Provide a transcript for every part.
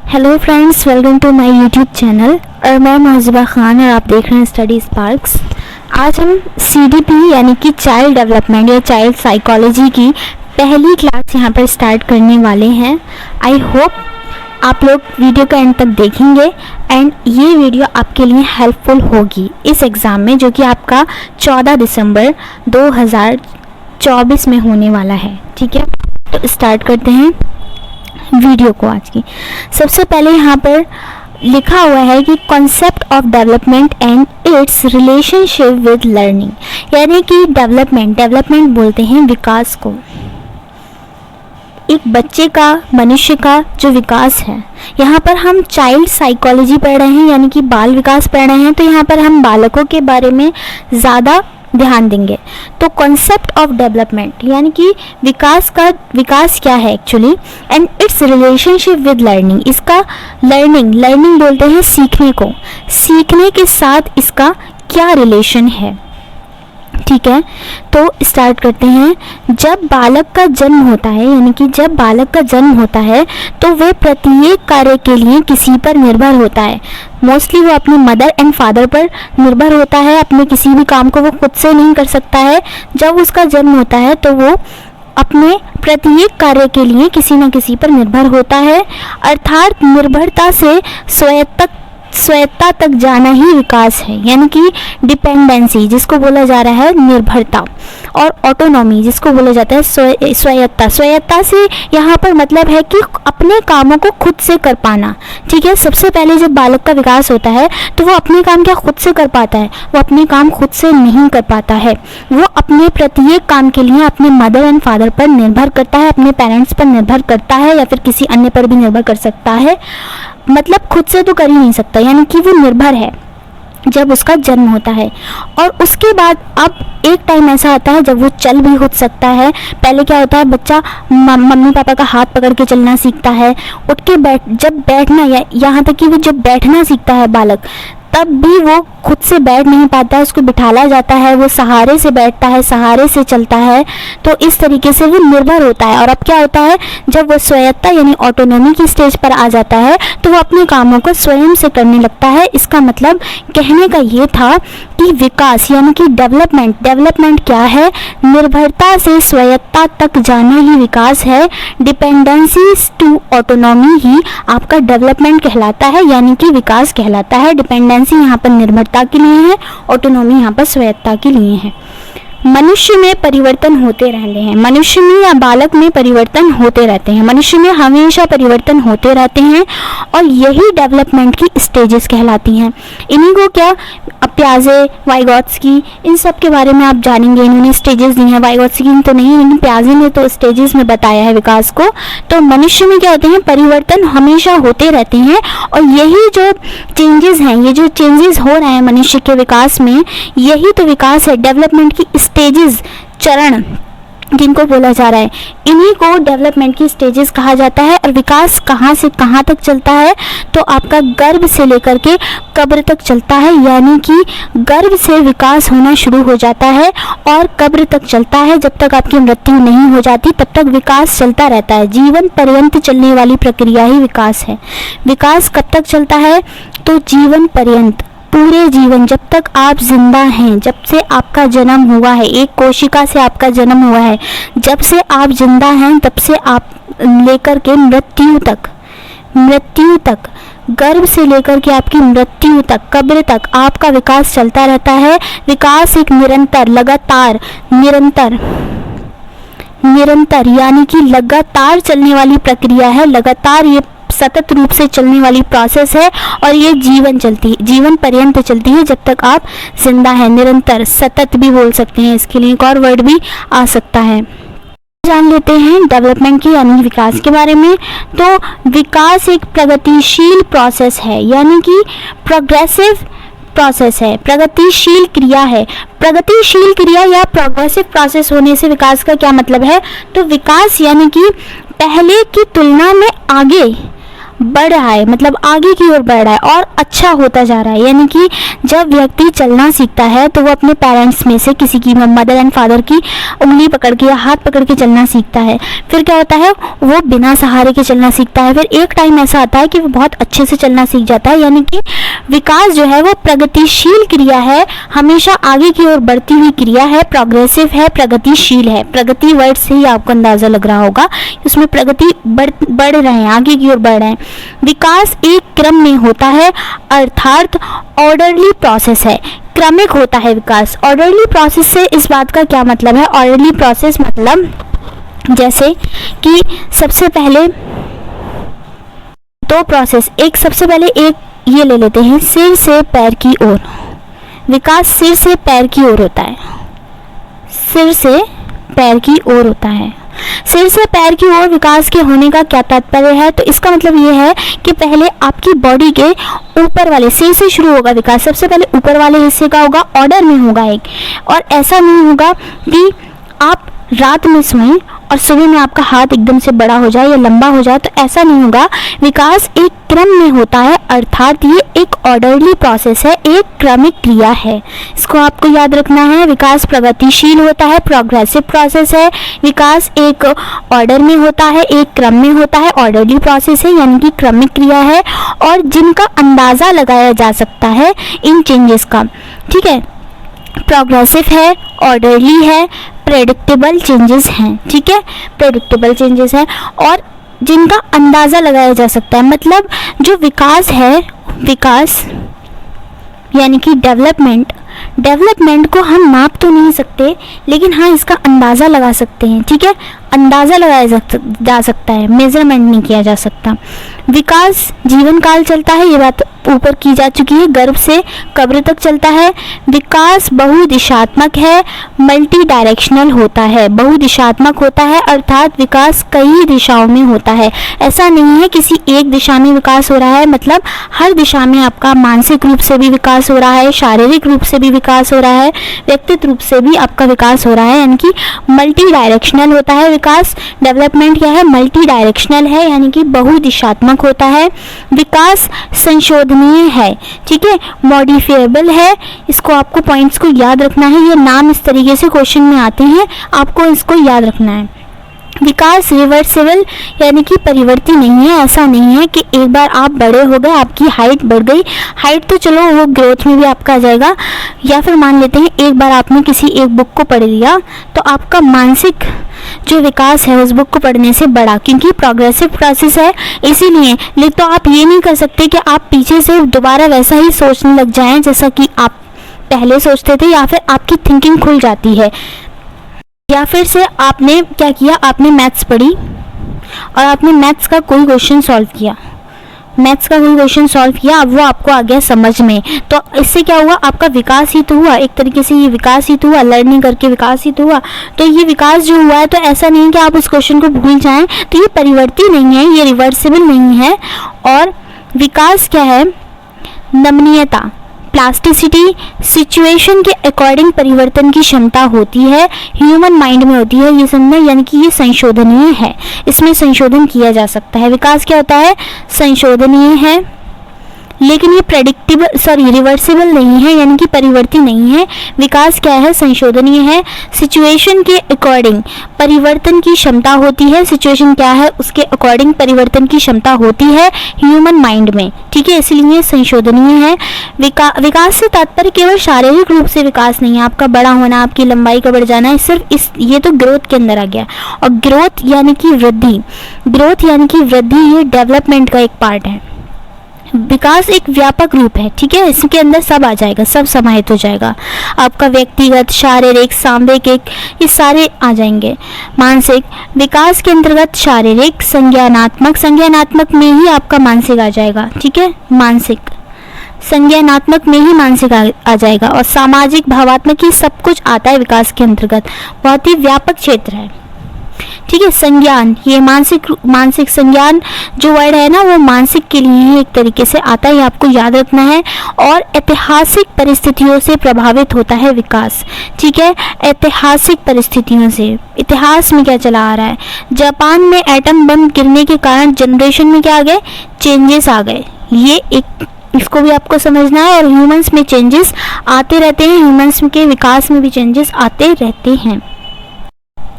Hello friends, welcome to my YouTube channel और मैं महज़िबा खान और आप देख रहे हैं स्टडी स्पार्क्स। आज हम CDP यानी कि चाइल्ड डेवलपमेंट या चाइल्ड साइकोलॉजी की पहली क्लास यहाँ पर स्टार्ट करने वाले हैं। आई होप आप लोग वीडियो का एंड तक देखेंगे एंड ये वीडियो आपके लिए हेल्पफुल होगी इस एग्ज़ाम में, जो कि आपका 14 दिसंबर 2024 में होने वाला है। ठीक है, तो स्टार्ट करते हैं वीडियो को। आज की सबसे पहले यहाँ पर लिखा हुआ है कि concept of development and it's relationship with learning, यानी कि डेवलपमेंट बोलते हैं विकास को। एक बच्चे का, मनुष्य का जो विकास है, यहाँ पर हम चाइल्ड साइकोलॉजी पढ़ रहे हैं यानी कि बाल विकास पढ़ रहे हैं, तो यहाँ पर हम बालकों के बारे में ज़्यादा ध्यान देंगे। तो कॉन्सेप्ट ऑफ डेवलपमेंट यानी कि विकास क्या है actually, and it's relationship with learning. इसका लर्निंग बोलते हैं सीखने को, सीखने के साथ इसका क्या रिलेशन है। ठीक है, तो स्टार्ट करते हैं। जब बालक का जन्म होता है, यानी कि जब बालक का जन्म होता है तो वह प्रत्येक कार्य के लिए किसी पर निर्भर होता है। मोस्टली वो अपनी मदर एंड फादर पर निर्भर होता है। अपने किसी भी काम को वो खुद से नहीं कर सकता है। जब उसका जन्म होता है तो वो अपने प्रत्येक कार्य के लिए किसी न किसी पर निर्भर होता है, अर्थात निर्भरता से स्वायत्तता तक जाना ही विकास है। यानी कि डिपेंडेंसी जिसको बोला जा रहा है निर्भरता, और ऑटोनॉमी जिसको बोला जाता है स्वायत्तता से यहाँ पर मतलब है कि अपने कामों को खुद से कर पाना। ठीक है, सबसे पहले जब बालक का विकास होता है तो वो अपने काम क्या खुद से कर पाता है? वो अपने काम खुद से नहीं कर पाता है। वो अपने प्रत्येक काम के लिए अपने मदर एंड फादर पर निर्भर करता है, अपने पेरेंट्स पर निर्भर करता है, या फिर किसी अन्य पर भी निर्भर कर सकता है। मतलब खुद से तो कर ही नहीं सकता, यानी कि वो निर्भर है जब उसका जन्म होता है। और उसके बाद अब एक टाइम ऐसा आता है जब वो चल भी खुद सकता है। पहले क्या होता है, बच्चा मम्मी पापा का हाथ पकड़ के चलना सीखता है, उठ के जब बैठना या यहाँ तक कि वो जब बैठना सीखता है बालक, तब भी वो खुद से बैठ नहीं पाता है, उसको बिठाला जाता है, वो सहारे से बैठता है, सहारे से चलता है। तो इस तरीके से वो निर्भर होता है। और अब क्या होता है, जब वो स्वायत्तता यानी ऑटोनॉमी की स्टेज पर आ जाता है तो वो अपने कामों को स्वयं से करने लगता है। इसका मतलब कहने का ये था कि विकास यानी कि डेवलपमेंट क्या है? निर्भरता से स्वायत्तता तक जाना ही विकास है। डिपेंडेंसी टू ऑटोनॉमी ही आपका डेवलपमेंट कहलाता है, यानी कि विकास कहलाता है। डिपेंडेंसी यहाँ पर निर्भरता के लिए है, ऑटोनॉमी यहाँ पर स्वायत्तता के लिए है। मनुष्य में परिवर्तन होते रहते हैं, मनुष्य में या बालक में परिवर्तन होते रहते हैं, मनुष्य में हमेशा परिवर्तन होते रहते हैं, और यही डेवलपमेंट की स्टेजेस कहलाती हैं। इन्हीं को क्या प्याजे, वाइगोत्स्की, इन सब के बारे में आप जानेंगे। इन्होंने स्टेजेस दी हैं, वाइगोत्स्की तो नहीं, लेकिन प्याजे ने तो स्टेजेस में बताया है विकास को। तो मनुष्य में क्या होते हैं, परिवर्तन हमेशा होते रहते हैं, और यही जो चेंजेस हैं, ये जो चेंजेस हो रहे हैं मनुष्य के विकास में, यही तो विकास है। डेवलपमेंट की स्टेजेस, चरण जिनको बोला जा रहा है, इन्हीं को डेवलपमेंट की स्टेजेस कहा जाता है। और विकास कहाँ से कहाँ तक चलता है, तो आपका गर्भ से लेकर के कब्र तक चलता है। यानी कि गर्भ से विकास होना शुरू हो जाता है और कब्र तक चलता है। जब तक आपकी मृत्यु नहीं हो जाती तब तक विकास चलता रहता है। जीवन पर्यंत चलने वाली प्रक्रिया ही विकास है। विकास कब तक चलता है, तो जीवन पर्यंत, पूरे जीवन, जब तक आप जिंदा हैं, जब से आपका जन्म हुआ है, एक कोशिका से आपका जन्म हुआ है, जब से आप जिंदा हैं तब से आप लेकर के मृत्यु तक, गर्भ से लेकर के आपकी मृत्यु तक, कब्र तक आपका विकास चलता रहता है। विकास एक निरंतर, लगातार, निरंतर यानी कि लगातार चलने वाली प्रक्रिया है। लगातार ये सतत रूप से चलने वाली प्रोसेस है, और ये जीवन पर्यंत चलती है, जब तक आप जिंदा हैं। निरंतर, सतत भी बोल सकते हैं, इसके लिए एक और वर्ड भी आ सकता है। जान लेते हैं डेवलपमेंट की यानी विकास के बारे में। तो विकास एक प्रगतिशील प्रोसेस है, यानी कि प्रोग्रेसिव प्रोसेस है, प्रगतिशील क्रिया है। प्रगतिशील क्रिया या प्रोग्रेसिव प्रोसेस होने से विकास का क्या मतलब है, तो विकास यानी कि पहले की तुलना में बढ़ रहा है, मतलब आगे की ओर बढ़ रहा है और अच्छा होता जा रहा है। यानी कि जब व्यक्ति चलना सीखता है तो वो अपने पेरेंट्स में से किसी की, मदर एंड फादर की उंगली पकड़ के या हाथ पकड़ के चलना सीखता है। फिर क्या होता है, वो बिना सहारे के चलना सीखता है। फिर एक टाइम ऐसा आता है कि वो बहुत अच्छे से चलना सीख जाता है। यानी कि विकास जो है वो प्रगतिशील क्रिया है, हमेशा आगे की ओर बढ़ती हुई क्रिया है, प्रोग्रेसिव है, प्रगतिशील है। प्रगति वर्ड से ही आपको अंदाजा लग रहा होगा, उसमें प्रगति बढ़ रहे हैं, आगे की ओर बढ़ रहे हैं। विकास एक क्रम में होता है, अर्थात ऑर्डरली प्रोसेस है, क्रमिक होता है विकास। ऑर्डरली प्रोसेस से इस बात का क्या मतलब है? ऑर्डरली प्रोसेस मतलब जैसे कि सबसे पहले दो प्रोसेस, एक सबसे पहले एक ये ले लेते हैं, सिर से पैर की ओर। विकास सिर से पैर की ओर होता है, सिर से पैर की ओर होता है। सिर से पैर की ओर विकास के होने का क्या तात्पर्य है? तो इसका मतलब ये है कि पहले आपकी बॉडी के ऊपर वाले, सिर से शुरू होगा विकास, सबसे पहले ऊपर वाले हिस्से का होगा, ऑर्डर में होगा एक। और ऐसा नहीं होगा कि आप रात में सोएं और सुबह में आपका हाथ एकदम से बड़ा हो जाए या लंबा हो जाए, तो ऐसा नहीं होगा। विकास एक क्रम में होता है, अर्थात ये एक ऑर्डरली प्रोसेस है, एक क्रमिक क्रिया है। इसको आपको याद रखना है। विकास प्रगतिशील होता है, प्रोग्रेसिव प्रोसेस है। विकास एक ऑर्डर में होता है, एक क्रम में होता है, ऑर्डरली प्रोसेस है यानी कि क्रमिक क्रिया है, और जिनका अंदाज़ा लगाया जा सकता है इन चेंजेस का। ठीक है, प्रोग्रेसिव है, ऑर्डरली है, प्रेडिक्टेबल चेंजेस हैं। ठीक है, प्रेडिक्टेबल चेंजेस हैं और जिनका अंदाज़ा लगाया जा सकता है। मतलब जो विकास है, विकास यानी कि डेवलपमेंट को हम नाप तो नहीं सकते, लेकिन हाँ इसका अंदाज़ा लगा सकते हैं। ठीक है, अंदाज़ा लगाया जा सकता है, मेजरमेंट नहीं किया जा सकता। विकास जीवन काल चलता है, ये बात ऊपर की जा चुकी है, गर्भ से कब्र तक चलता है। विकास बहुदिशात्मक है, मल्टी डायरेक्शनल होता है, बहुदिशात्मक होता है अर्थात विकास कई दिशाओं में होता है। ऐसा नहीं है किसी एक दिशा में विकास हो रहा है, मतलब हर दिशा में आपका मानसिक रूप से भी विकास हो रहा है, शारीरिक रूप से भी विकास हो रहा है, व्यक्तित्व रूप से भी आपका विकास हो रहा है, यानी कि मल्टी डायरेक्शनल होता है विकास। डेवलपमेंट क्या है? मल्टी डायरेक्शनल है यानी कि बहुदिशात्मक होता है। विकास संशोधनीय है, ठीक है, मॉडिफिएबल है। इसको आपको पॉइंट्स को याद रखना है, ये नाम इस तरीके से क्वेश्चन में आते हैं, आपको इसको याद रखना है। विकास रिवर्सिबल यानी कि परिवर्ती नहीं है। ऐसा नहीं है कि एक बार आप बड़े हो गए, आपकी हाइट बढ़ गई, हाइट तो चलो वो ग्रोथ में भी आपका आ जाएगा, या फिर मान लेते हैं एक बार आपने किसी एक बुक को पढ़ लिया तो आपका मानसिक जो विकास है उस बुक को पढ़ने से बढ़ा, क्योंकि प्रोग्रेसिव प्रोसेस है इसीलिए। लेकिन तो आप ये नहीं कर सकते कि आप पीछे से दोबारा वैसा ही सोचने लग जाएं जैसा कि आप पहले सोचते थे, या फिर आपकी थिंकिंग खुल जाती है। या फिर से आपने क्या किया, आपने मैथ्स पढ़ी और आपने मैथ्स का कोई क्वेश्चन सॉल्व किया, अब वो आपको आ गया समझ में, तो इससे क्या हुआ, आपका विकास ही तो हुआ, एक तरीके से ये विकास ही तो हुआ, लर्निंग करके विकास ही तो हुआ। तो ये विकास जो हुआ है, तो ऐसा नहीं कि आप उस क्वेश्चन को भूल जाएं, तो ये परिवर्ती नहीं है, ये रिवर्सिबल नहीं है। और विकास क्या है? नमनीयता, प्लास्टिसिटी, सिचुएशन के अकॉर्डिंग परिवर्तन की क्षमता होती है, ह्यूमन माइंड में होती है ये समझना, यानी कि ये संशोधनीय है, इसमें संशोधन किया जा सकता है। विकास क्या होता है? संशोधनीय है, लेकिन ये रिवर्सिबल नहीं है, यानी कि परिवर्ती नहीं है। विकास क्या है? संशोधनीय है। सिचुएशन के अकॉर्डिंग परिवर्तन की क्षमता होती है, सिचुएशन क्या है उसके अकॉर्डिंग परिवर्तन की क्षमता होती है ह्यूमन माइंड में, ठीक है, इसलिए संशोधनीय है। विकास से तात्पर्य केवल शारीरिक रूप से विकास नहीं है, आपका बड़ा होना, आपकी लंबाई का बढ़ जाना है, सिर्फ ये तो ग्रोथ के अंदर आ गया। और ग्रोथ यानी कि वृद्धि, ये डेवलपमेंट का एक पार्ट है। विकास एक व्यापक रूप है, ठीक है, इसके अंदर सब आ जाएगा, सब समाहित हो जाएगा, आपका व्यक्तिगत, शारीरिक, सामूहिक, ये सारे आ जाएंगे। मानसिक, विकास के अंतर्गत शारीरिक, संज्ञानात्मक में ही आपका मानसिक आ जाएगा, ठीक है, संज्ञानात्मक में ही मानसिक आ जाएगा। और सामाजिक, भावात्मक, ये सब कुछ आता है विकास के अंतर्गत, बहुत ही व्यापक क्षेत्र है, ठीक है। संज्ञान, ये मानसिक संज्ञान जो वर्ड है ना वो मानसिक के लिए ही एक तरीके से आता है, ये आपको याद रखना है। और ऐतिहासिक परिस्थितियों से प्रभावित होता है विकास, ठीक है। ऐतिहासिक परिस्थितियों से, इतिहास में क्या चला आ रहा है। जापान में एटम बम गिरने के कारण जनरेशन में क्या आ गए, चेंजेस आ गए, ये एक इसको भी आपको समझना है। और ह्यूमंस में चेंजेस आते रहते हैं, ह्यूमंस के विकास में भी चेंजेस आते रहते हैं।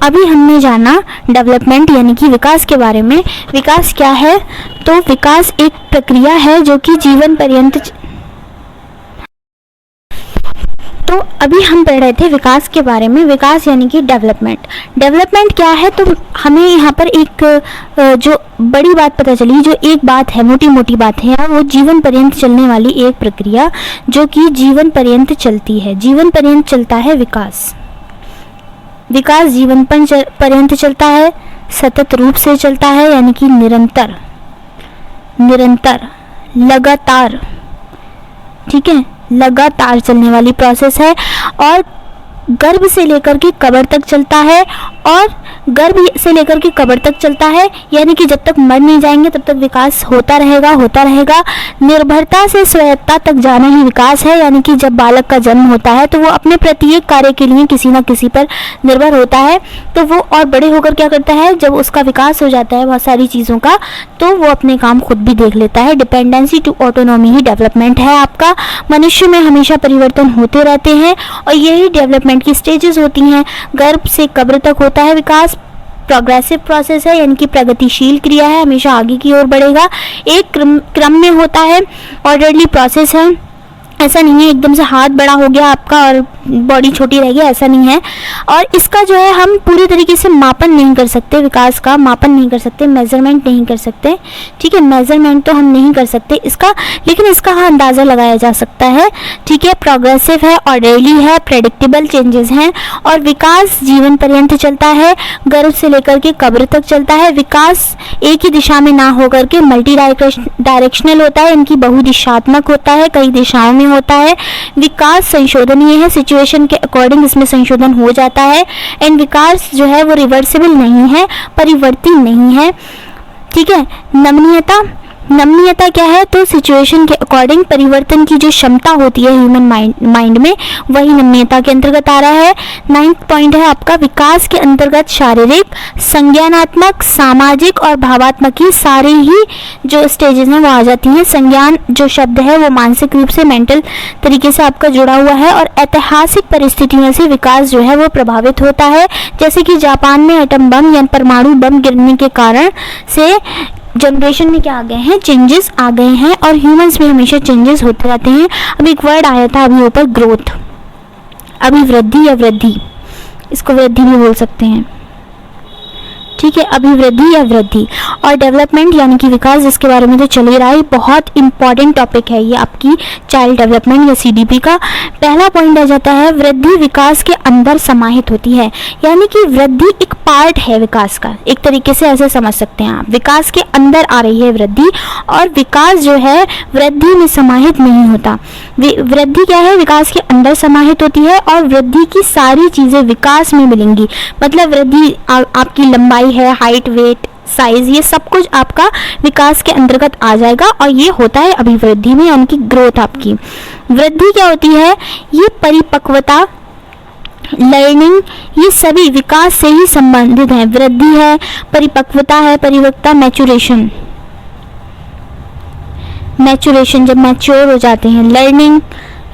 अभी हमने जाना डेवलपमेंट यानी कि विकास के बारे में। विकास क्या है, तो विकास एक प्रक्रिया है जो कि जीवन पर्यंत, तो अभी हम पढ़ रहे थे विकास के बारे में। विकास यानी कि डेवलपमेंट। डेवलपमेंट क्या है, तो हमें यहाँ पर एक जो बड़ी बात पता चली, जो एक बात है, मोटी मोटी बात है, वो जीवन पर्यंत चलने वाली एक प्रक्रिया जो कि जीवन पर्यंत चलती है। जीवन पर्यंत चलता है विकास। विकास जीवन पर्यंत चलता है, सतत रूप से चलता है यानी कि निरंतर, लगातार, ठीक है, लगातार चलने वाली प्रोसेस है। और गर्भ से लेकर के कब्र तक चलता है, और गर्भ से लेकर के कब्र तक चलता है यानी कि जब तक मर नहीं जाएंगे तब तक विकास होता रहेगा। निर्भरता से स्वायत्तता तक जाना ही विकास है, यानी कि जब बालक का जन्म होता है तो वो अपने प्रत्येक कार्य के लिए किसी न किसी पर निर्भर होता है, तो वो और बड़े होकर क्या करता है, जब उसका विकास हो जाता है बहुत सारी चीज़ों का, तो वो अपने काम खुद भी देख लेता है। डिपेंडेंसी टू ऑटोनॉमी ही डेवलपमेंट है आपका। मनुष्य में हमेशा परिवर्तन होते रहते हैं और यही डेवलपमेंट की स्टेजेस होती हैं। गर्भ से कब्र तक होता है विकास, प्रोग्रेसिव प्रोसेस है यानी कि प्रगतिशील क्रिया है, हमेशा आगे की ओर बढ़ेगा, एक क्रम में होता है, ऑर्डरली प्रोसेस है। ऐसा नहीं है एकदम से हाथ बड़ा हो गया आपका और बॉडी छोटी रह गई, ऐसा नहीं है। और इसका जो है हम पूरी तरीके से मापन नहीं कर सकते, विकास का मापन नहीं कर सकते, मेजरमेंट नहीं कर सकते, ठीक है। मेजरमेंट तो हम नहीं कर सकते इसका, लेकिन इसका हाँ अंदाज़ा लगाया जा सकता है, ठीक है। प्रोग्रेसिव है, ऑर्डरली है, प्रेडिक्टेबल चेंजेस हैं। और विकास जीवन पर्यंत चलता है, गर्भ से लेकर के कब्र तक चलता है। विकास एक ही दिशा में ना होकर के मल्टी डायरेक्शनल होता है, इनकी बहुदिशात्मक होता है, कई दिशाओं में होता है। विकास संशोधनीय है, सिचुएशन के अकॉर्डिंग इसमें संशोधन हो जाता है। एंड विकास जो है वो रिवर्सिबल नहीं है, परिवर्ती नहीं है, ठीक है। नमनीयता क्या है, तो सिचुएशन के अकॉर्डिंग परिवर्तन की जो क्षमता होती है ह्यूमन माइंड में, वही नमनीयता के अंतर्गत आ रहा है। 9th पॉइंट है आपका, विकास के अंतर्गत शारीरिक, संज्ञानात्मक, सामाजिक और भावात्मक ही सारी ही जो स्टेजेस हैं वो आ जाती हैं। संज्ञान जो शब्द है वो मानसिक रूप से, मेंटल तरीके से आपका जुड़ा हुआ है। और ऐतिहासिक परिस्थितियों से विकास जो है वो प्रभावित होता है, जैसे कि जापान में एटम बम या परमाणु बम गिरने के कारण से जनरेशन में क्या आ गए हैं, चेंजेस आ गए हैं। और ह्यूमंस में हमेशा चेंजेस होते रहते हैं। अब एक वर्ड आया था अभी ऊपर, ग्रोथ, अभिवृद्धि या वृद्धि, इसको वृद्धि भी बोल सकते हैं, ठीक है, अभिवृद्धि या वृद्धि। और डेवलपमेंट यानी कि विकास, जिसके बारे में तो चल ही रहा है, बहुत इंपॉर्टेंट टॉपिक है ये आपकी चाइल्ड डेवलपमेंट या सीडीपी का। पहला पॉइंट आ जाता है, वृद्धि विकास के अंदर समाहित होती है, यानी कि वृद्धि एक पार्ट है विकास का, एक तरीके से ऐसे समझ सकते हैं आप। विकास के अंदर आ रही है वृद्धि, और विकास जो है वृद्धि में समाहित नहीं होता। वृद्धि क्या है, विकास के अंदर समाहित होती है, और वृद्धि की सारी चीज़ें विकास में मिलेंगी। मतलब वृद्धि आपकी लंबाई है, हाइट, वेट, साइज, ये सब कुछ आपका विकास के अंतर्गत आ जाएगा, और ये होता है अभिवृद्धि में, यानी कि ग्रोथ आपकी। वृद्धि क्या होती है, ये परिपक्वता, लर्निंग, ये सभी विकास से ही संबंधित है। वृद्धि है, परिपक्वता है, परिपक्वता, मैचुरेशन जब मैच्योर हो जाते हैं, लर्निंग,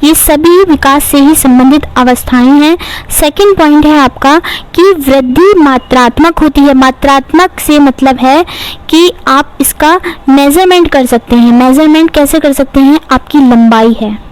ये सभी विकास से ही संबंधित अवस्थाएं हैं। सेकंड पॉइंट है आपका कि वृद्धि मात्रात्मक होती है। मात्रात्मक से मतलब है कि आप इसका मेजरमेंट कर सकते हैं। मेजरमेंट कैसे कर सकते हैं, आपकी लंबाई है,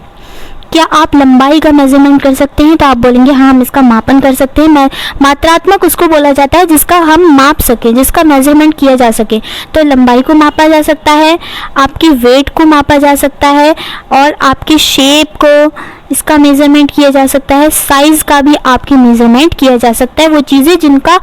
क्या आप लंबाई का मेजरमेंट कर सकते हैं, तो आप बोलेंगे हाँ हम इसका मापन कर सकते हैं। मात्रात्मक उसको बोला जाता है जिसका हम माप सकें, जिसका मेजरमेंट किया जा सके। तो लंबाई को मापा जा सकता है, आपकी वेट को मापा जा सकता है, और आपकी शेप को, इसका मेजरमेंट किया जा सकता है, साइज का भी आपकी मेजरमेंट किया जा सकता है। वो चीज़ें जिनका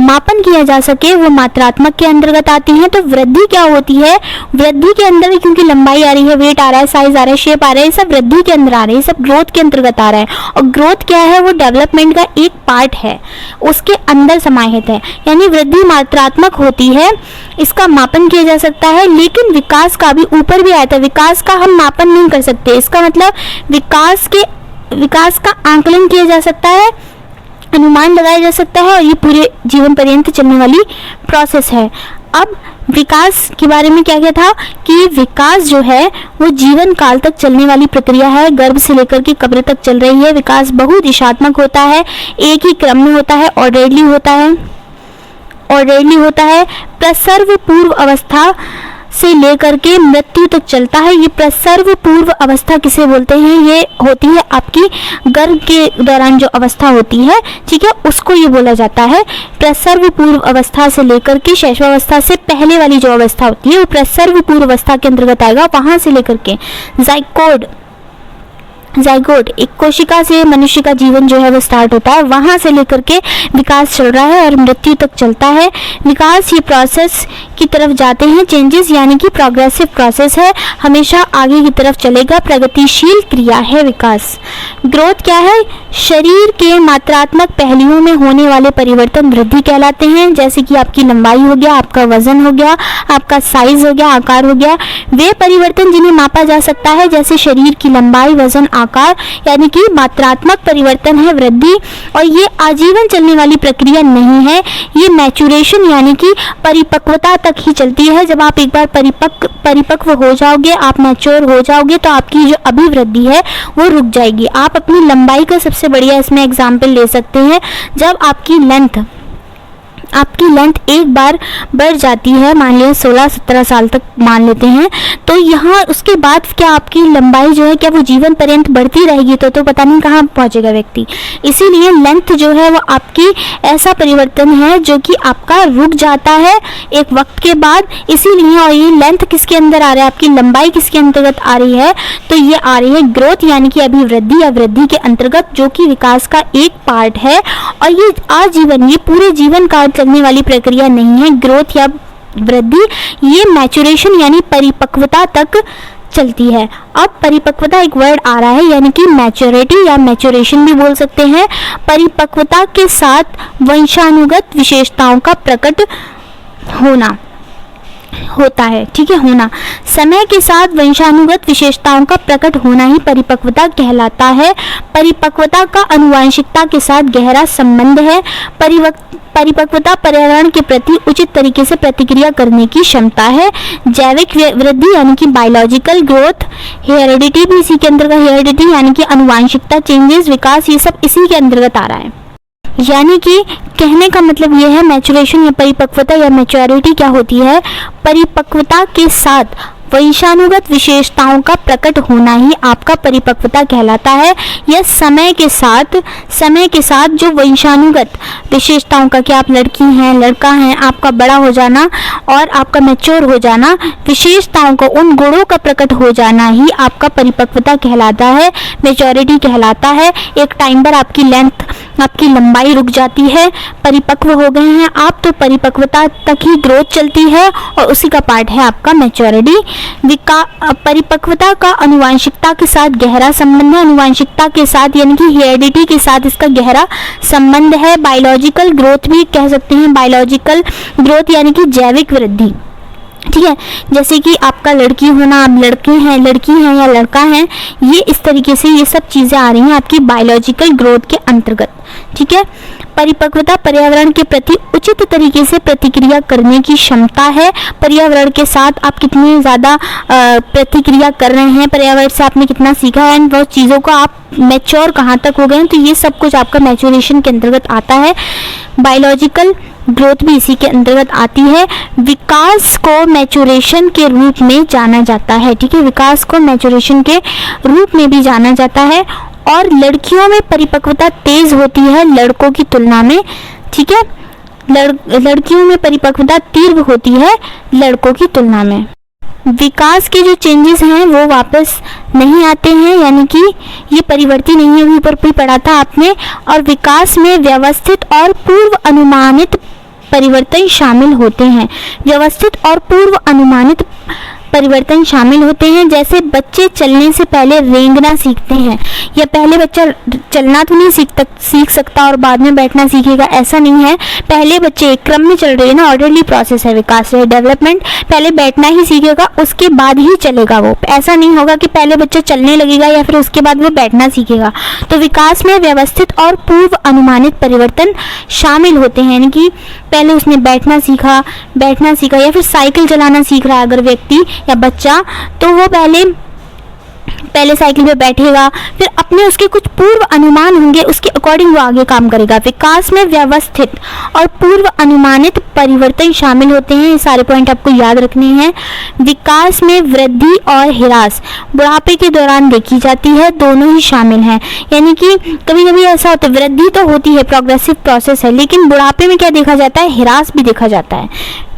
मापन किया जा सके वो मात्रात्मक के अंतर्गत आती हैं। तो वृद्धि क्या होती है, वृद्धि के अंदर क्योंकि लंबाई आ रही है, वेट आ रहा है, साइज आ रहा है, शेप आ रहा है, ये सब वृद्धि के अंदर आ रहे हैं, ये सब ग्रोथ के अंतर्गत आ रहा है। और ग्रोथ क्या है, वो डेवलपमेंट का एक पार्ट है, उसके अंदर समाहित है। यानी वृद्धि मात्रात्मक होती है, इसका मापन किया जा सकता है, लेकिन विकास का भी ऊपर भी आया था, विकास का हम मापन नहीं कर सकते। इसका मतलब विकास का आंकलन किया जा सकता है, अनुमान लगाया जा सकता है, और ये पूरे जीवन पर्यंत चलने वाली प्रोसेस है। अब विकास के बारे में क्या क्या था कि विकास जो है वो जीवन काल तक चलने वाली प्रक्रिया है, गर्भ से लेकर के कब्र तक चल रही है। विकास बहुदिशात्मक होता है, एक ही क्रम में होता है, ऑर्डरली होता है, प्रसव पूर्व अवस्था से लेकर के मृत्यु तक चलता है। ये प्रसव पूर्व अवस्था किसे बोलते हैं, ये होती है आपकी गर्भ के दौरान जो अवस्था होती है, ठीक है, उसको ये बोला जाता है। प्रसव पूर्व अवस्था से लेकर के शैशवावस्था से पहले वाली जो अवस्था होती है वो प्रसव पूर्व अवस्था के अंतर्गत आएगा। वहां से लेकर के जाइगोट एक कोशिका से मनुष्य का जीवन जो है वो स्टार्ट होता है, वहां से लेकर के विकास चल रहा है और मृत्यु तक चलता है। विकास ये प्रोसेस की तरफ जाते हैं, चेंजेस यानी कि प्रोग्रेसिव प्रोसेस है, हमेशा आगे की तरफ चलेगा, प्रगतिशील क्रिया है विकास। ग्रोथ क्या है, शरीर के मात्रात्मक पहलुओं में होने वाले परिवर्तन वृद्धि कहलाते हैं। जैसे कि आपकी लंबाई हो गया, आपका वजन हो गया, आपका साइज हो गया, आकार हो गया, वे परिवर्तन जिन्हें मापा जा सकता है, जैसे शरीर की लंबाई, वजन, आकार, यानी कि मात्रात्मक परिवर्तन है वृद्धि। और ये आजीवन चलने वाली प्रक्रिया नहीं है, ये मैचुरेशन यानी कि परिपक्वता तक ही चलती है। जब आप एक बार परिपक्व हो जाओगे, आप मैच्योर हो जाओगे, तो आपकी जो अभिवृद्धि है वो रुक जाएगी। आप अपनी लंबाई का सबसे बढ़िया इसमें एग्जाम्पल ले सकते हैं। जब आपकी लेंथ एक बार बढ़ जाती है, मान लिया 16-17 साल तक मान लेते हैं, तो यहाँ उसके बाद क्या आपकी लंबाई जो है क्या वो जीवन पर्यंत बढ़ती रहेगी, तो पता नहीं कहाँ पहुँचेगा व्यक्ति। इसीलिए लेंथ जो है वो आपकी ऐसा परिवर्तन है जो कि आपका रुक जाता है एक वक्त के बाद। इसीलिए, और ये लेंथ किसके अंदर आ रहा है, आपकी लंबाई किसके अंतर्गत आ रही है, तो ये आ रही है ग्रोथ यानी कि अभिवृद्धि या वृद्धि के अंतर्गत, जो कि विकास का एक पार्ट है। और ये आजीवन, ये पूरे जीवन काल चलने वाली प्रक्रिया नहीं है। ग्रोथ या वृद्धि ये मैचुरेशन यानी परिपक्वता तक चलती है। अब परिपक्वता एक वर्ड आ रहा है, यानी कि मैच्योरिटी या मैचुरेशन भी बोल सकते हैं। परिपक्वता के साथ वंशानुगत विशेषताओं का प्रकट होना होता है, ठीक है, होना। समय के साथ वंशानुगत विशेषताओं का प्रकट होना ही परिपक्वता कहलाता है। परिपक्वता का आनुवंशिकता के साथ गहरा संबंध है। परिपक्वता पर्यावरण के प्रति उचित तरीके से प्रतिक्रिया करने की क्षमता है। जैविक वृद्धि यानी कि बायोलॉजिकल ग्रोथ, हेरिडिटी भी इसी के अंतर्गत, हेरिडिटी यानी कि आनुवंशिकता, चेंजेस, विकास, ये सब इसी के अंतर्गत आ रहा है। यानी कि कहने का मतलब ये है, मैचुरेशन या परिपक्वता या मैच्योरिटी क्या होती है, परिपक्वता के साथ वंशानुगत विशेषताओं का प्रकट होना ही आपका परिपक्वता कहलाता है। यह समय के साथ जो वंशानुगत विशेषताओं का, कि आप लड़की हैं, लड़का हैं, आपका बड़ा हो जाना और आपका मैच्योर हो जाना, विशेषताओं को, उन गुणों का प्रकट हो जाना ही आपका परिपक्वता कहलाता है, मैच्योरिटी कहलाता है। एक टाइम पर आपकी लेंथ, आपकी लंबाई रुक जाती है, परिपक्व हो गए हैं आप, तो परिपक्वता तक ही ग्रोथ चलती है और उसी का पार्ट है आपका मैच्योरिटी। परिपक्वता का आनुवंशिकता के साथ गहरा संबंध है। आनुवंशिकता के साथ यानी कि हेरिडिटी के साथ इसका गहरा संबंध है। बायोलॉजिकल ग्रोथ भी कह सकते हैं, बायोलॉजिकल ग्रोथ यानी कि जैविक वृद्धि, ठीक है। जैसे कि आपका लड़की होना, आप लड़की हैं या लड़का है, ये इस तरीके से ये सब चीज़ें आ रही हैं आपकी बायोलॉजिकल ग्रोथ के अंतर्गत, ठीक है। परिपक्वता पर्यावरण के प्रति उचित तरीके से प्रतिक्रिया करने की क्षमता है। पर्यावरण के साथ आप कितनी ज़्यादा प्रतिक्रिया कर रहे हैं, पर्यावरण से आपने कितना सीखा है, वो चीज़ों को आप मैच्योर कहाँ तक हो गए हैं, तो ये सब कुछ आपका मैच्योरेशन के अंतर्गत आता है। बायोलॉजिकल ग्रोथ भी इसी के अंतर्गत आती है। विकास को मैच्योरेशन के रूप में जाना जाता है, ठीक है, विकास को मैच्योरेशन के रूप में भी जाना जाता है। और लड़कियों में परिपक्वता तेज होती है लड़कों की तुलना में, ठीक है, लड़कियों में परिपक्वता तीव्र होती है लड़कों की तुलना में। विकास के जो चेंजेस हैं वो वापस नहीं आते हैं, यानी कि ये परिवर्ती नहीं है, ऊपर भी पढ़ा था आपने। और विकास में व्यवस्थित और पूर्व अनुमानित परिवर्तन शामिल होते हैं। व्यवस्थित और पूर्व अनुमानित परिवर्तन शामिल होते हैं। जैसे बच्चे चलने से पहले रेंगना सीखते हैं, या पहले बच्चा चलना तो नहीं सीख सकता और बाद में बैठना सीखेगा, ऐसा नहीं है। पहले बच्चे एक क्रम में चल रहे हैं ना, ऑर्डरली प्रोसेस है विकास है, डेवलपमेंट। पहले बैठना ही सीखेगा, उसके बाद ही चलेगा वो, ऐसा नहीं होगा कि पहले बच्चा चलने लगेगा या फिर उसके बाद वो बैठना सीखेगा। तो विकास में व्यवस्थित और पूर्व अनुमानित परिवर्तन शामिल होते हैं, यानी कि पहले उसने बैठना सीखा या फिर साइकिल चलाना सीख रहा है अगर व्यक्ति या बच्चा, तो वो पहले साइकिल पे बैठेगा, फिर अपने उसके कुछ पूर्व अनुमान होंगे, उसके अकॉर्डिंग वो आगे काम करेगा। विकास में व्यवस्थित और पूर्व अनुमानित परिवर्तन शामिल होते हैं, ये सारे पॉइंट आपको याद रखने हैं। विकास में वृद्धि और ह्रास बुढ़ापे के दौरान देखी जाती है, दोनों ही शामिल हैं। यानी कि कभी कभी ऐसा होता है, वृद्धि तो होती है, प्रोग्रेसिव प्रोसेस है, लेकिन बुढ़ापे में क्या देखा जाता है, ह्रास भी देखा जाता है।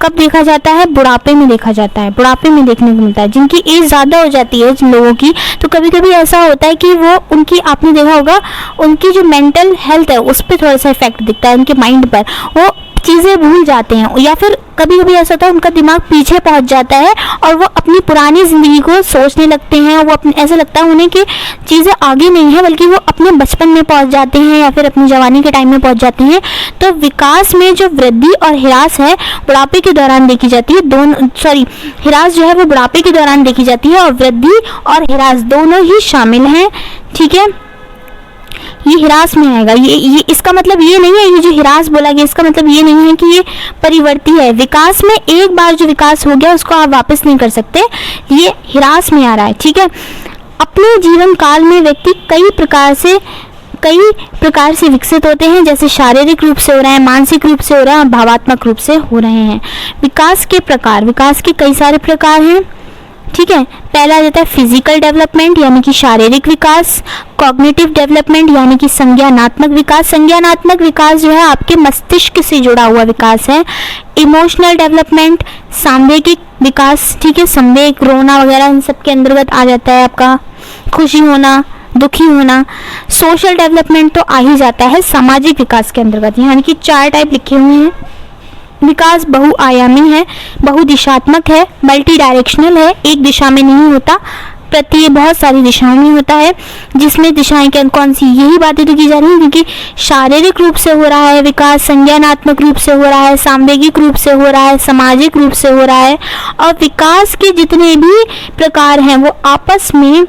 कब देखा जाता है, बुढ़ापे में देखा जाता है, बुढ़ापे में देखने को मिलता है। जिनकी एज ज़्यादा हो जाती है जिन लोगों की, तो कभी कभी ऐसा होता है कि वो उनकी, आपने देखा होगा, उनकी जो मेंटल हेल्थ है उस पर थोड़ा सा इफेक्ट दिखता है, उनके माइंड पर, वो चीज़ें भूल जाते हैं, या फिर कभी कभी ऐसा होता है उनका दिमाग पीछे पहुंच जाता है और वो अपनी पुरानी ज़िंदगी को सोचने लगते हैं। वो अपने, ऐसा लगता है उन्हें कि चीज़ें आगे नहीं है, बल्कि वो अपने बचपन में पहुंच जाते हैं या फिर अपनी जवानी के टाइम में पहुंच जाते हैं। तो विकास में जो वृद्धि और ह्रास है बुढ़ापे के दौरान देखी जाती है, ह्रास जो है वो बुढ़ापे के दौरान देखी जाती है, और वृद्धि और ह्रास दोनों ही शामिल हैं। ठीक है, ये ह्रास में आएगा। ये इसका मतलब ये नहीं है, ये जो ह्रास बोला गया इसका मतलब ये नहीं है कि ये परिवर्ती है। विकास में एक बार जो विकास हो गया उसको आप वापस नहीं कर सकते, ये ह्रास में आ रहा है। ठीक है, अपने जीवन काल में व्यक्ति कई प्रकार से विकसित होते हैं, जैसे शारीरिक रूप से हो रहे हैं, मानसिक रूप से हो रहे हैं और भावात्मक रूप से हो रहे हैं। विकास के प्रकार, विकास के कई सारे प्रकार हैं। ठीक है, पहला आ जाता है फिजिकल डेवलपमेंट यानी कि शारीरिक विकास, कॉग्निटिव डेवलपमेंट यानी कि संज्ञानात्मक विकास। संज्ञानात्मक विकास जो है आपके मस्तिष्क से जुड़ा हुआ विकास है। इमोशनल डेवलपमेंट, सांवेगिक विकास। ठीक है, संवेग, रोना वगैरह इन सब के अंतर्गत आ जाता है आपका, खुशी होना, दुखी होना। सोशल डेवलपमेंट तो आ ही जाता है सामाजिक विकास के अंतर्गत, यानी कि 4 टाइप लिखे हुए हैं। विकास बहुआयामी है, बहुदिशात्मक है, मल्टी डायरेक्शनल है, एक दिशा में नहीं होता, बहुत सारी दिशाओं में होता है। जिसमें दिशाएं कौन सी, यही बातें तो की जा रही हैं, क्योंकि शारीरिक रूप से हो रहा है विकास, संज्ञानात्मक रूप से हो रहा है, सांवेगिक रूप से हो रहा है, सामाजिक रूप से हो रहा है। और विकास के जितने भी प्रकार हैं वो आपस में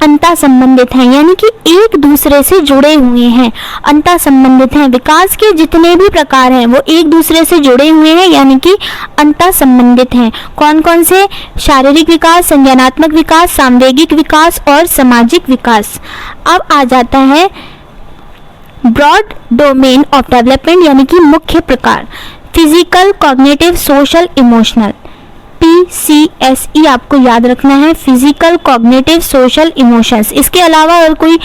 अंतः संबंधित हैं, यानी कि एक दूसरे से जुड़े हुए हैं, अंतः संबंधित हैं। विकास के जितने भी प्रकार हैं वो एक दूसरे से जुड़े हुए हैं, यानी कि अंतः संबंधित हैं। कौन कौन से, शारीरिक विकास, संज्ञानात्मक विकास, सांवेगिक विकास और सामाजिक विकास। अब आ जाता है ब्रॉड डोमेन ऑफ डेवलपमेंट, यानी कि मुख्य प्रकार, physical, cognitive, social, emotional. PCSE आपको याद रखना है, फिजिकल, कॉग्निटिव, सोशल, इमोशंस। इसके अलावा अगर कोई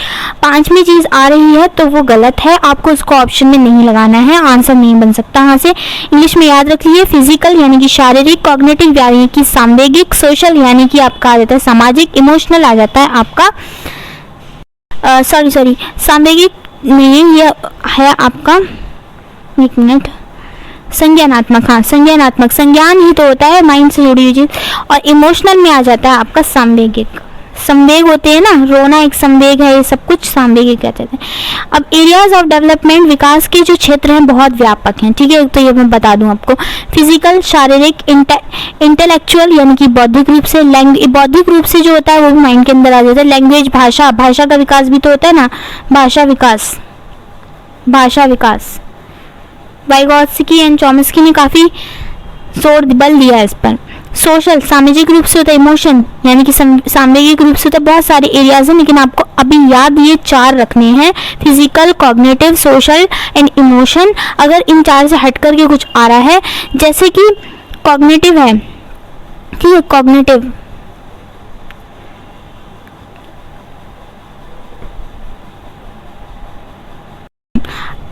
5वीं चीज़ आ रही है तो वो गलत है, आपको उसको ऑप्शन में नहीं लगाना है, आंसर नहीं बन सकता यहाँ से। इंग्लिश में याद रख लीजिए, फिजिकल यानी कि शारीरिक, कॉग्निटिव यानी कि सांवेगिक, सोशल यानी कि आपका आ जाता है सामाजिक, इमोशनल आ जाता है आपका सांवेगिक में ये है आपका, एक मिनट, संज्ञानात्मक। हाँ, संज्ञानात्मक, संज्ञान ही तो होता है माइंड से जुड़ी हुई चीज। और इमोशनल में आ जाता है आपका संवेगिक, संवेग होते हैं ना, रोना एक संवेग है, ये सब कुछ संवेगिक कहते हैं। अब एरियाज ऑफ डेवलपमेंट, विकास के जो क्षेत्र हैं बहुत व्यापक हैं। ठीक है, तो ये मैं बता दूं आपको, फिजिकल, शारीरिक, इंटेलेक्चुअल यानी कि बौद्धिक रूप से, बौद्धिक रूप से जो होता है वो भी माइंड के अंदर आ जाता है। लैंग्वेज, भाषा, भाषा का विकास भी तो होता है ना, भाषा विकास, भाषा विकास। वाइगोत्स्की एंड चॉम्स्की ने काफ़ी जोर बल दिया है इस पर। सोशल, सामाजिक रूप से होता है, इमोशन यानी कि सांवेगिक रूप से होता है, बहुत सारे एरियाज हैं, लेकिन आपको अभी याद ये 4 रखने हैं, physical, cognitive, social and emotion. अगर इन 4 से हट करके कुछ आ रहा है, जैसे कि कॉग्निटिव है, ठीक है, कॉग्निटिव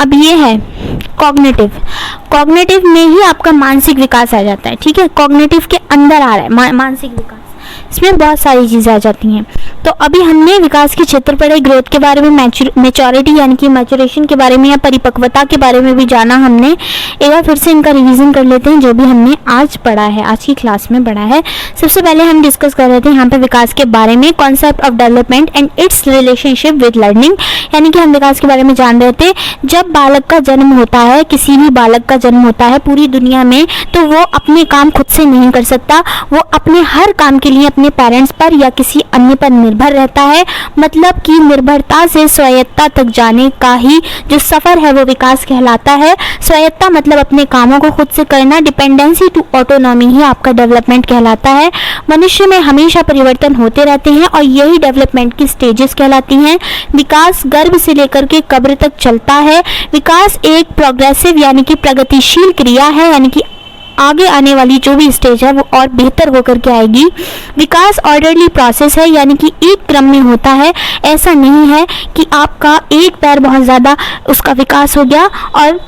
अब ये है कॉग्निटिव। कॉग्निटिव में ही आपका मानसिक विकास आ जाता है, ठीक है, कॉग्निटिव के अंदर आ रहा है मानसिक विकास, इसमें बहुत सारी चीज़ें आ जाती हैं। तो अभी हमने विकास के क्षेत्र पढ़े, ग्रोथ के बारे में, मैच्योरिटी यानी कि मैच्योरेशन के बारे में या परिपक्वता के बारे में भी जाना हमने। एक बार फिर से इनका रिवीजन कर लेते हैं जो भी हमने आज पढ़ा है, आज की क्लास में पढ़ा है। सबसे पहले हम डिस्कस कर रहे थे यहाँ पे विकास के बारे में, concept of development and it's relationship with learning, यानी कि हम विकास के बारे में जान रहे थे। जब बालक का जन्म होता है, किसी भी बालक का जन्म होता है पूरी दुनिया में, तो वो अपने काम खुद से नहीं कर सकता, वो अपने हर काम के लिए अपने पेरेंट्स पर या किसी अन्य पर निर्भर रहता है। मतलब कि निर्भरता से स्वायत्तता तक जाने का ही जो सफर है वो विकास कहलाता है। स्वायत्तता मतलब अपने कामों को खुद से करना, डिपेंडेंसी टू ऑटोनॉमी ही आपका डेवलपमेंट कहलाता है। मनुष्य में हमेशा परिवर्तन होते रहते हैं और यही डेवलपमेंट की स्टेजेस कहलाती हैं। विकास गर्भ से लेकर के कब्र तक चलता है। विकास एक प्रोग्रेसिव यानी कि प्रगतिशील क्रिया है, यानी कि आगे आने वाली जो भी स्टेज है वो और बेहतर होकर के आएगी। विकास ऑर्डरली प्रोसेस है, यानी कि एक क्रम में होता है। ऐसा नहीं है कि आपका एक पैर बहुत ज़्यादा उसका विकास हो गया और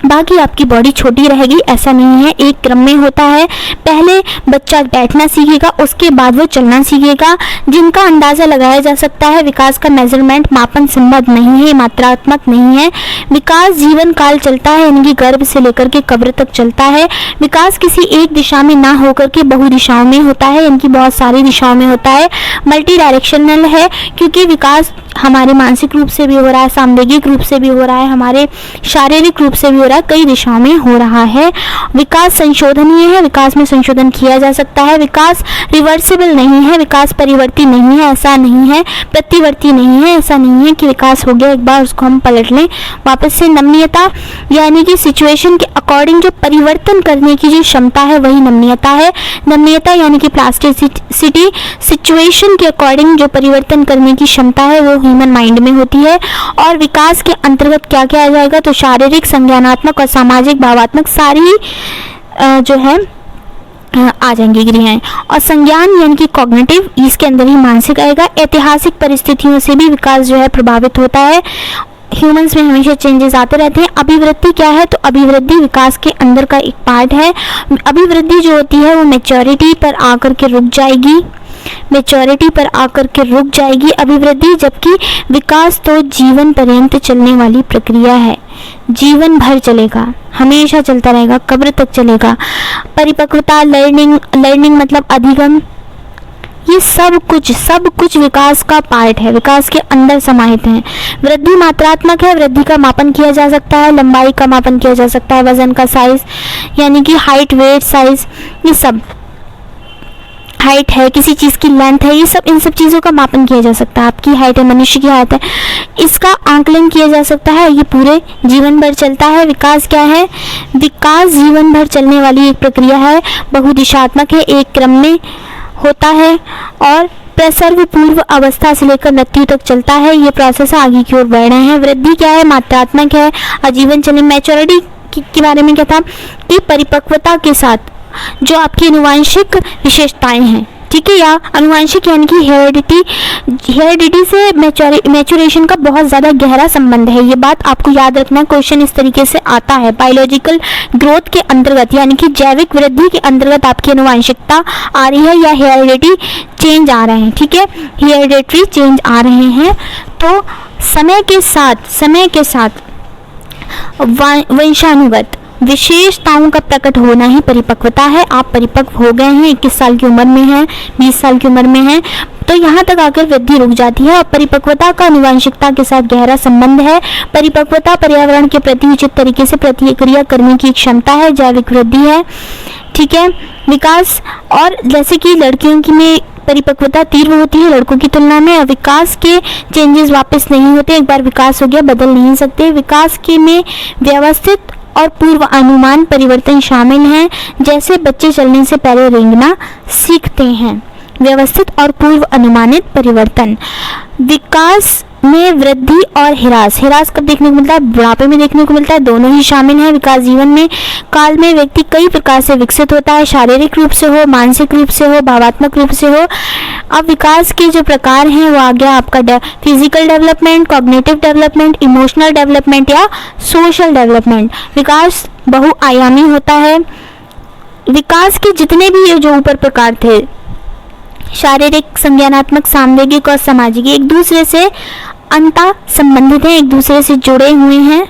बाकी आपकी बॉडी छोटी रहेगी, ऐसा नहीं है, एक क्रम में होता है। पहले बच्चा बैठना सीखेगा, उसके बाद वो चलना सीखेगा। जिनका अंदाज़ा लगाया जा सकता है, विकास का मेजरमेंट मापन संबद्ध नहीं है, मात्रात्मक नहीं है। विकास जीवन काल चलता है, यानी कि गर्भ से लेकर के कब्र तक चलता है। विकास किसी एक दिशा में ना होकर के बहु दिशाओं में होता है, यानी कि बहुत सारी दिशाओं में होता है। मल्टी डायरेक्शनल है, क्योंकि विकास हमारे मानसिक रूप से भी हो रहा है, सामवेगिक रूप से भी हो रहा है, हमारे शारीरिक रूप से भी हो रहा है, कई दिशाओं में हो रहा है। विकास संशोधनीय है, विकास में संशोधन किया जा सकता है। विकास रिवर्सिबल नहीं है, विकास परिवर्ती नहीं है, ऐसा नहीं है, प्रतिवर्ती नहीं है, ऐसा नहीं है कि विकास हो गया एक बार उसको हम पलट लें वापस से। नमनीयता यानी कि सिचुएशन के अकॉर्डिंग जो परिवर्तन करने की जो क्षमता है वही नमनीयता है। नमनीयता यानी कि प्लास्टिसिटी, सिचुएशन के अकॉर्डिंग जो परिवर्तन करने की क्षमता है वो ह्यूमन माइंड में होती है। और विकास के अंतर्गत क्या क्या आ जाएगा, तो शारीरिक, संज्ञानात्मक और सामाजिक, भावात्मक सारी जो है आ जाएंगी क्रियाएं। और संज्ञान यानी कि कॉग्निटिव, इसके अंदर ही मानसिक आएगा। ऐतिहासिक परिस्थितियों से भी विकास जो है प्रभावित होता है। ह्यूमंस में हमेशा चेंजेस आते रहते हैं। अभिवृद्धि क्या है, तो अभिवृद्धि विकास के अंदर का एक पार्ट है। अभिवृद्धि जो होती है वो मैच्योरिटी पर आकर के रुक जाएगी, मैच्योरिटी पर आकर के रुक जाएगी अभिवृद्धि, जबकि विकास तो जीवन पर्यंत चलने वाली प्रक्रिया है, जीवन भर चलेगा, हमेशा चलता रहेगा, कब्र तक चलेगा। परिपक्वता, लर्निंग मतलब अधिगम, ये सब कुछ विकास का पार्ट है, विकास के अंदर समाहित है। वृद्धि मात्रात्मक है, वृद्धि का मापन किया जा सकता है, लंबाई का मापन किया जा सकता है, वजन का साइज यानी कि हाइट, वेट, साइज, ये सब, हाइट है, किसी चीज़ की लेंथ है, ये सब, इन सब चीज़ों का मापन किया जा सकता है। आपकी हाइट है, मनुष्य की हाइट है, इसका आंकलन किया जा सकता है। ये पूरे जीवन भर चलता है। विकास क्या है, विकास जीवन भर चलने वाली एक प्रक्रिया है, बहुदिशात्मक है, एक क्रम में होता है और प्रसर्व पूर्व अवस्था से लेकर मृत्यु तक चलता है। ये प्रोसेस आगे की ओर बढ़ रहे हैं। वृद्धि क्या है, मात्रात्मक है, आजीवन चले। मैच्योरिटी के बारे में क्या था कि परिपक्वता के साथ जो आपकी आनुवांशिक विशेषताएं हैं, ठीक है, या आनुवांशिक यानी कि हेरिडिटी से मैच्योरेशन का बहुत ज़्यादा गहरा संबंध है। ये बात आपको याद रखना है, क्वेश्चन इस तरीके से आता है। बायोलॉजिकल ग्रोथ के अंतर्गत यानी कि जैविक वृद्धि के अंतर्गत आपकी आनुवांशिकता आ रही है या हेरिडिटी चेंज आ रहे हैं, ठीक है, हेरिडिटरी चेंज आ रहे हैं। तो समय के साथ वंशानुगत विशेषताओं का प्रकट होना ही परिपक्वता है। आप परिपक्व हो गए हैं, 21 साल की उम्र में हैं, 20 साल की उम्र में हैं, तो यहाँ तक आकर वृद्धि रुक जाती है। और परिपक्वता का आनुवंशिकता के साथ गहरा संबंध है। परिपक्वता पर्यावरण के प्रति उचित तरीके से प्रतिक्रिया करने की क्षमता है, जैविक वृद्धि है, ठीक है। विकास, और जैसे कि लड़कियों की में परिपक्वता तीव्र होती है लड़कों की तुलना में, विकास के चेंजेस वापस नहीं होते, एक बार विकास हो गया बदल नहीं सकते। विकास के में व्यवस्थित और पूर्व अनुमान परिवर्तन शामिल हैं, जैसे बच्चे चलने से पहले रेंगना सीखते हैं, व्यवस्थित और पूर्व अनुमानित परिवर्तन। विकास में वृद्धि और ह्रास कब देखने को मिलता है? बुढ़ापे में देखने को मिलता है। दोनों ही शामिल हैं। विकास जीवन में काल में व्यक्ति कई प्रकार से विकसित होता है, शारीरिक रूप से हो, मानसिक रूप से हो, भावात्मक रूप से हो। अब विकास के जो प्रकार हैं वो आ गया आपका physical development, cognitive development, emotional development या सोशल डेवलपमेंट। विकास बहुआयामी होता है। विकास के जितने भी ये जो ऊपर प्रकार थे, शारीरिक, संज्ञानात्मक, सामवेगिक और सामाजिक, एक दूसरे से अंतः संबंधित हैं, एक दूसरे से जुड़े हुए हैं।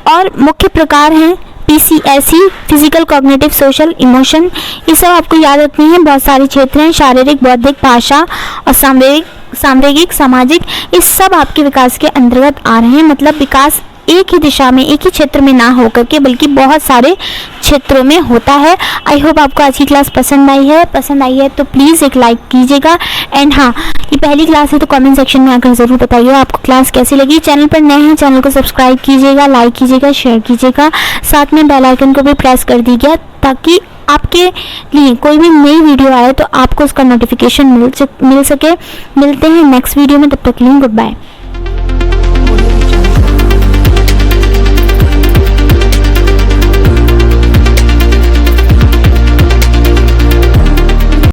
और मुख्य प्रकार हैं PCSE, physical, cognitive, social, emotion. ये सब आपको याद रखनी है। बहुत सारे क्षेत्र हैं, शारीरिक, बौद्धिक, भाषा और सामवेगिक, सामाजिक, ये सब आपके विकास के अंतर्गत आ रहे हैं। मतलब विकास एक ही दिशा में, एक ही क्षेत्र में ना होकर के बल्कि बहुत सारे क्षेत्रों में होता है। आई होप आपको आज की क्लास पसंद आई है तो प्लीज़ एक लाइक कीजिएगा। एंड हाँ, ये पहली क्लास है तो कमेंट सेक्शन में आकर ज़रूर बताइए आपको क्लास कैसी लगी। चैनल पर नए हैं, चैनल को सब्सक्राइब कीजिएगा, लाइक कीजिएगा, शेयर कीजिएगा, साथ में बेल आइकन को भी प्रेस कर दीजिएगा ताकि आपके लिए कोई भी नई वीडियो आए तो आपको उसका नोटिफिकेशन मिल सके। मिलते हैं नेक्स्ट वीडियो में, तब तक के लिए गुड बाय।